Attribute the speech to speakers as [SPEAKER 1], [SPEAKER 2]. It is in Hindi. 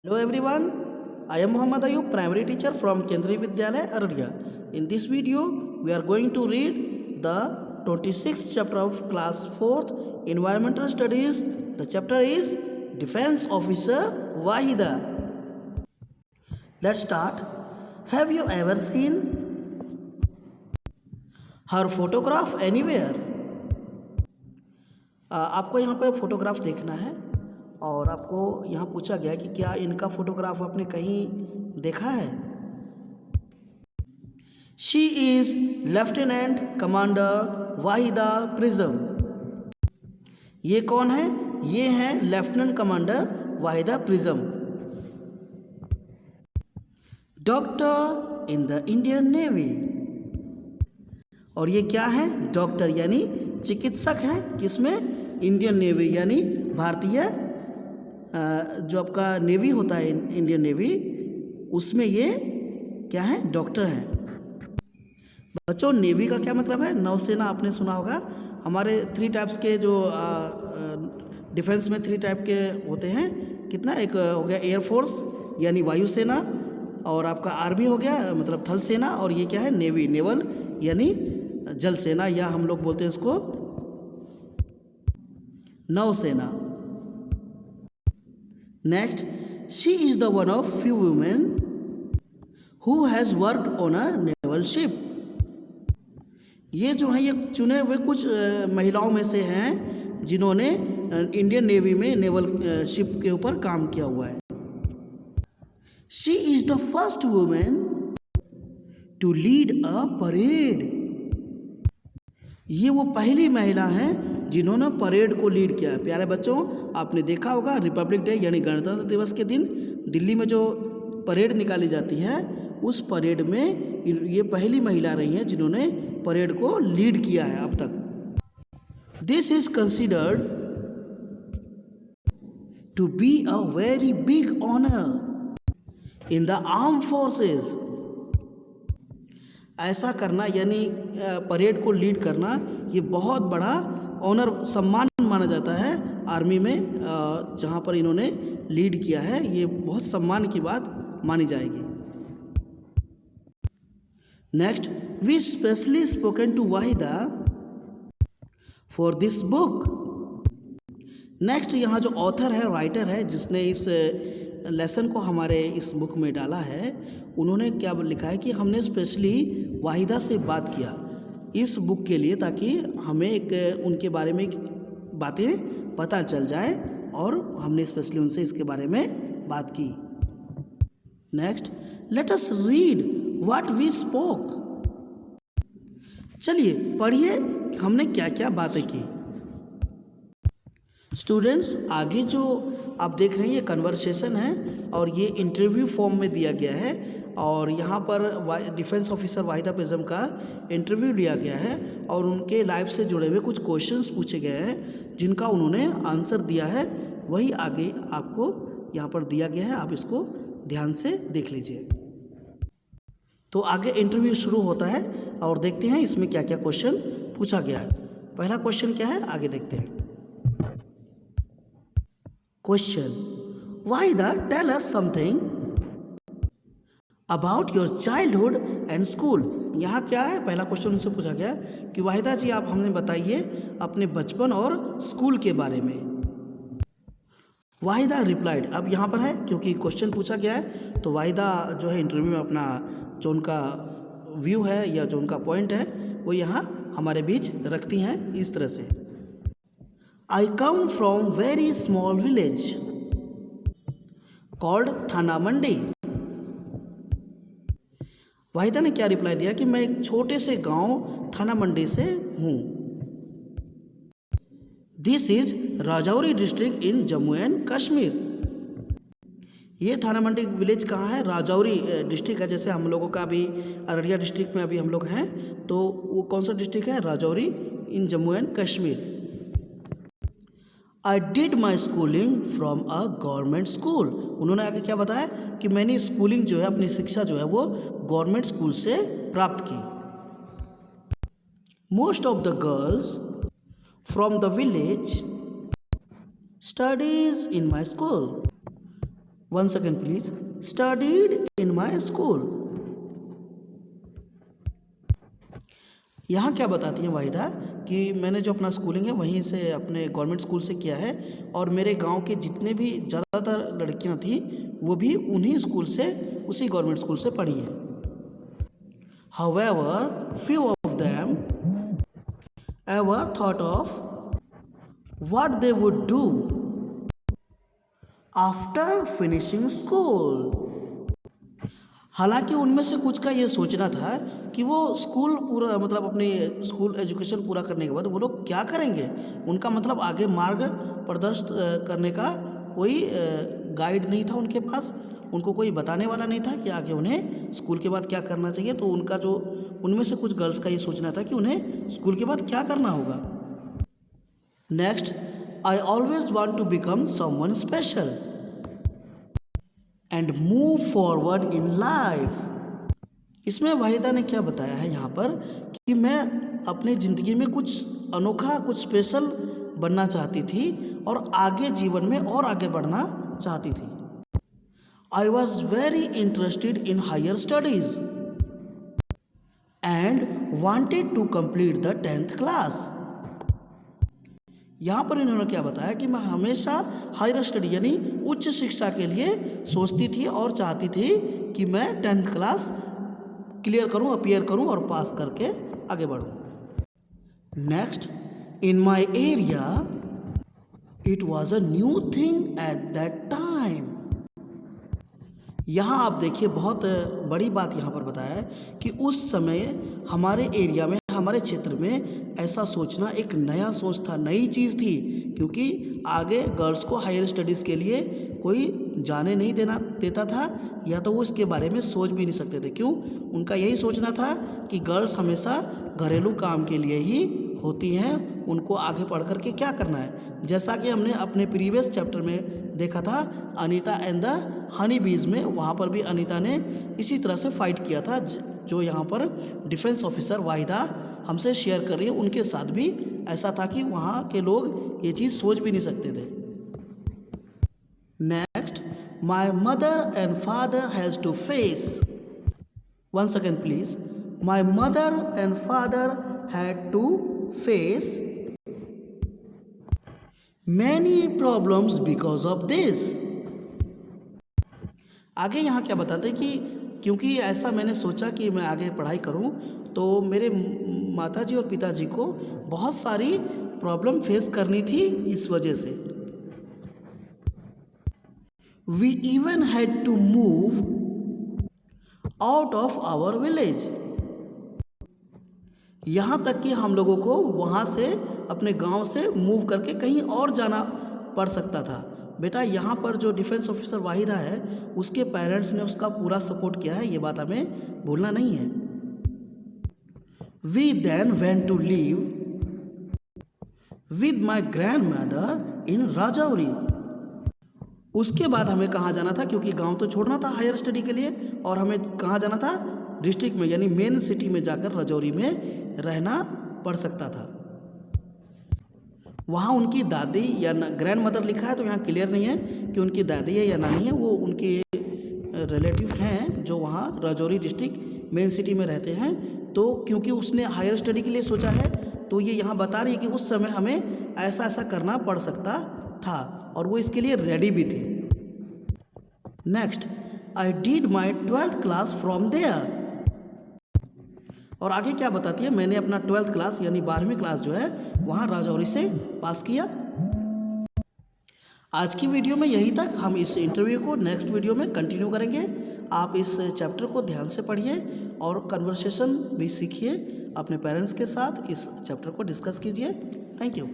[SPEAKER 1] Hello everyone, I am Muhammad Ayub, primary teacher from Kendriya Vidyalaya, Araria. In this video, we are going to read the 26th chapter of class 4th Environmental Studies. The chapter is Defense Officer Wahida. Let's start. Have you ever seen her photograph anywhere? आपको यहाँ पे फोटोग्राफ देखना है और आपको यहाँ पूछा गया कि क्या इनका फोटोग्राफ आपने कहीं देखा है। She is lieutenant commander Waheeda prism. ये कौन है? ये है lieutenant commander Waheeda prism. Doctor in the Indian navy. और ये क्या है? डॉक्टर यानी चिकित्सक हैं किसमें? इंडियन नेवी यानी भारतीय जो आपका नेवी होता है इंडियन नेवी, उसमें ये क्या है? डॉक्टर हैं। बच्चों, नेवी का क्या मतलब है? नौसेना आपने सुना होगा। हमारे 3 टाइप्स के जो डिफेंस में 3 टाइप के होते हैं। कितना? एक हो गया एयरफोर्स यानी वायुसेना, और आपका आर्मी हो गया मतलब थल सेना, और ये क्या है? नेवी, नेवल यानी जल सेना, या हम लोग बोलते हैं इसको नौसेना। Next, she is the one of few women who has worked on a naval ship. ये जो है ये चुने हुए कुछ महिलाओं में से हैं जिन्होंने इंडियन नेवी में नेवल शिप के ऊपर काम किया हुआ है। She is the first women to lead a parade. ये वो पहली महिला है जिन्होंने परेड को लीड किया है। प्यारे बच्चों, आपने देखा होगा रिपब्लिक डे यानी गणतंत्र दिवस के दिन दिल्ली में जो परेड निकाली जाती है, उस परेड में ये पहली महिला रही हैं जिन्होंने परेड को लीड किया है अब तक। This is considered to be a very big honour in the arm forces. ऐसा करना यानी परेड को लीड करना, ये बहुत बड़ा ऑनर, सम्मान माना जाता है आर्मी में। जहाँ पर इन्होंने लीड किया है, ये बहुत सम्मान की बात मानी जाएगी। Next, we specially spoken to Wahida for this book. Next, यहाँ जो ऑथर है, राइटर है, जिसने इस लेसन को हमारे इस बुक में डाला है, उन्होंने क्या लिखा है कि हमने स्पेशली वाहिदा से बात किया इस बुक के लिए, ताकि हमें एक उनके बारे में बातें पता चल जाए, और हमने स्पेशली उनसे इसके बारे में बात की। Next, let us read what we spoke. चलिए पढ़िए हमने क्या क्या बातें की। स्टूडेंट्स, आगे जो आप देख रहे हैं ये कन्वर्सेशन है, और ये इंटरव्यू फॉर्म में दिया गया है, और यहाँ पर डिफेंस ऑफिसर वाहिदा प्रिज्म का इंटरव्यू लिया गया है, और उनके लाइफ से जुड़े हुए कुछ क्वेश्चंस पूछे गए हैं जिनका उन्होंने आंसर दिया है। वही आगे आपको यहाँ पर दिया गया है, आप इसको ध्यान से देख लीजिए। तो आगे इंटरव्यू शुरू होता है, और देखते हैं इसमें क्या क्या क्वेश्चन पूछा गया है। पहला क्वेश्चन क्या है, आगे देखते हैं। Question, Wahida tell us something about your childhood and school. यहाँ क्या है? पहला क्वेश्चन उनसे पूछा गया कि वाहिदा जी, आप हमें बताइए अपने बचपन और स्कूल के बारे में। वाहिदा रिप्लाइड। अब यहाँ पर है क्योंकि क्वेश्चन पूछा गया है, तो वाहिदा जो है इंटरव्यू में अपना जो उनका व्यू है या जो उनका पॉइंट है वो यहाँ हमारे बीच रखती हैं इस तरह से। I come from very small village called Thana Mandi. Waheeda ने क्या रिप्लाई दिया कि मैं एक छोटे से गांव थाना मंडी से हूँ। This is Rajouri district in Jammu and Kashmir. ये थाना मंडी विलेज कहाँ है? राजौरी डिस्ट्रिक्ट है। जैसे हम लोगों का अभी अररिया डिस्ट्रिक्ट में अभी हम लोग हैं, तो वो कौन सा डिस्ट्रिक्ट है? Rajouri in Jammu and Kashmir. I did my schooling from a government school. उन्होंने आगे क्या बताया कि मैंने स्कूलिंग जो है, अपनी शिक्षा जो है वो गवर्नमेंट स्कूल से प्राप्त की। Most of the girls from the village studies in my school. 1 second please. Studied in my school. यहाँ क्या बताती है वाहिदा कि मैंने जो अपना स्कूलिंग है वहीं से अपने गवर्नमेंट स्कूल से किया है और मेरे गांव के जितने भी ज़्यादातर लड़कियां थी वो भी उन्हीं स्कूल से, उसी गवर्नमेंट स्कूल से पढ़ी हैं। However few of them ever thought of what they would do after finishing school. हालांकि उनमें से कुछ का ये सोचना था कि वो स्कूल पूरा मतलब अपनी स्कूल एजुकेशन पूरा करने के बाद वो लोग क्या करेंगे। उनका मतलब आगे मार्ग प्रदर्शित करने का कोई गाइड नहीं था उनके पास, उनको कोई बताने वाला नहीं था कि आगे उन्हें स्कूल के बाद क्या करना चाहिए। तो उनका जो उनमें से कुछ गर्ल्स का ये सोचना था कि उन्हें स्कूल के बाद क्या करना होगा। Next, I always want to become someone special and move forward in life. इसमें वाहिदा ने क्या बताया है यहाँ पर कि मैं अपनी ज़िंदगी में कुछ अनोखा, कुछ स्पेशल बनना चाहती थी और आगे जीवन में और आगे बढ़ना चाहती थी। I was very interested in higher studies and wanted to complete the 10th class. यहाँ पर इन्होंने क्या बताया कि मैं हमेशा हायर स्टडी यानी उच्च शिक्षा के लिए सोचती थी और चाहती थी कि मैं 10th क्लास क्लियर करूं, अपीयर करूं और पास करके आगे बढ़ूं। Next, in my area it was a new thing at that time. यहाँ आप देखिए बहुत बड़ी बात यहाँ पर बताया है कि उस समय हमारे एरिया में, हमारे क्षेत्र में ऐसा सोचना एक नया सोच था, नई चीज़ थी, क्योंकि आगे गर्ल्स को हायर स्टडीज़ के लिए कोई जाने नहीं देता था या तो वो इसके बारे में सोच भी नहीं सकते थे। क्यों? उनका यही सोचना था कि गर्ल्स हमेशा घरेलू काम के लिए ही होती हैं, उनको आगे पढ़ कर के क्या करना है। जैसा कि हमने अपने प्रीवियस चैप्टर में देखा था अनीता एंड द हनी बीज में, वहाँ पर भी अनीता ने इसी तरह से फाइट किया था जो यहाँ पर डिफेंस ऑफिसर वाहिदा हमसे शेयर कर रही है। उनके साथ भी ऐसा था कि वहाँ के लोग ये चीज़ सोच भी नहीं सकते थे। Next, my mother and father has to face. 1 second please. My mother and father had to face many problems because of this। आगे यहाँ क्या बताते हैं कि क्योंकि ऐसा मैंने सोचा कि मैं आगे पढ़ाई करूँ तो मेरे माताजी और पिताजी को बहुत सारी प्रॉब्लम फेस करनी थी इस वजह से। We even had to move out of our village। यहाँ तक कि हम लोगों को वहाँ से, अपने गांव से मूव करके कहीं और जाना पड़ सकता था। बेटा यहाँ पर जो डिफेंस ऑफिसर वाहिदा है उसके पेरेंट्स ने उसका पूरा सपोर्ट किया है, ये बात हमें भूलना नहीं है। We then went to live with my grand mother in Rajouri. उसके बाद हमें कहाँ जाना था, क्योंकि गांव तो छोड़ना था हायर स्टडी के लिए, और हमें कहाँ जाना था, डिस्ट्रिक्ट में यानी मेन सिटी में जाकर राजौरी में रहना पड़ सकता था। वहाँ उनकी दादी या ग्रैंड मदर लिखा है तो यहाँ क्लियर नहीं है कि उनकी दादी है या नानी है, वो उनके रिलेटिव हैं जो वहाँ राजौरी डिस्ट्रिक्ट मेन सिटी में रहते हैं। तो क्योंकि उसने हायर स्टडी के लिए सोचा है तो ये यहाँ बता रही है कि उस समय हमें ऐसा ऐसा करना पड़ सकता था और वो इसके लिए रेडी भी थे। Next, I did my 12th class from there. और आगे क्या बताती है, मैंने अपना 12th क्लास यानी 12वीं क्लास जो है वहाँ राजौरी से पास किया। आज की वीडियो में यहीं तक। हम इस इंटरव्यू को नेक्स्ट वीडियो में कंटिन्यू करेंगे। आप इस चैप्टर को ध्यान से पढ़िए और कन्वर्सेशन भी सीखिए अपने पेरेंट्स के साथ, इस चैप्टर को डिस्कस कीजिए। Thank you.